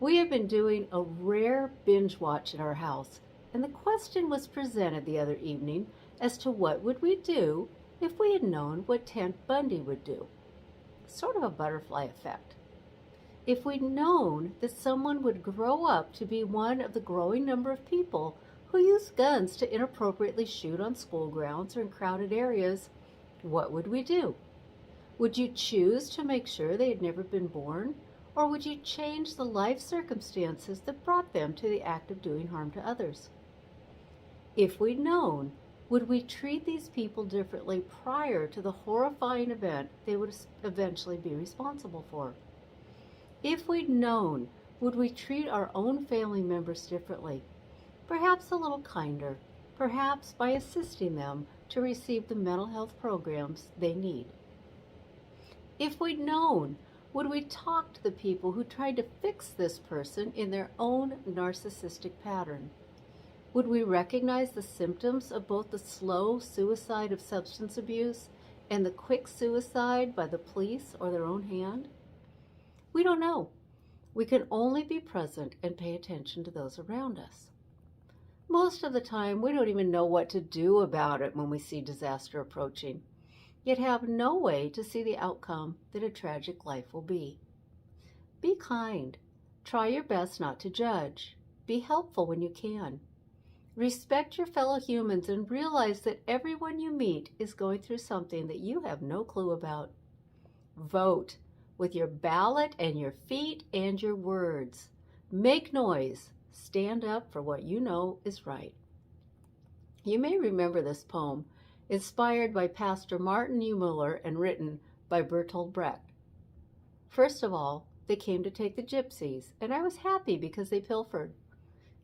We have been doing a rare binge watch at our house, and the question was presented the other evening as to what would we do if we had known what Ted Bundy would do. Sort of a butterfly effect. If we'd known that someone would grow up to be one of the growing number of people who use guns to inappropriately shoot on school grounds or in crowded areas, what would we do? Would you choose to make sure they had never been born? Or would you change the life circumstances that brought them to the act of doing harm to others? If we'd known, would we treat these people differently prior to the horrifying event they would eventually be responsible for? If we'd known, would we treat our own family members differently? Perhaps a little kinder, perhaps by assisting them to receive the mental health programs they need. If we'd known, would we talk to the people who tried to fix this person in their own narcissistic pattern? Would we recognize the symptoms of both the slow suicide of substance abuse and the quick suicide by the police or their own hand? We don't know. We can only be present and pay attention to those around us. Most of the time, we don't even know what to do about it when we see disaster approaching, yet have no way to see the outcome that a tragic life will be. Be kind. Try your best not to judge. Be helpful when you can. Respect your fellow humans and realize that everyone you meet is going through something that you have no clue about. Vote with your ballot and your feet and your words. Make noise. Stand up for what you know is right. You may remember this poem, inspired by Pastor Martin Niemöller and written by Bertolt Brecht. First of all, they came to take the gypsies, and I was happy because they pilfered.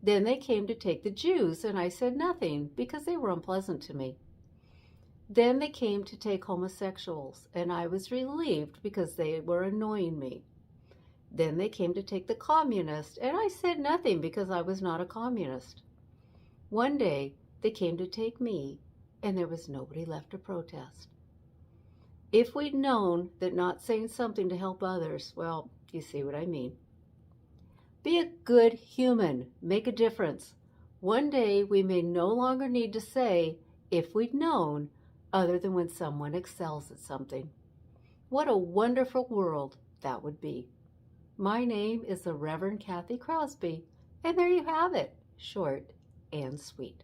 Then they came to take the Jews, and I said nothing because they were unpleasant to me. Then they came to take homosexuals, and I was relieved because they were annoying me. Then they came to take the communists, and I said nothing because I was not a communist. One day, they came to take me, and there was nobody left to protest. If we'd known that not saying something to help others, well, you see what I mean. Be a good human. Make a difference. One day we may no longer need to say, if we'd known, other than when someone excels at something. What a wonderful world that would be. My name is the Reverend Kathy Crosby, and there you have it, short and sweet.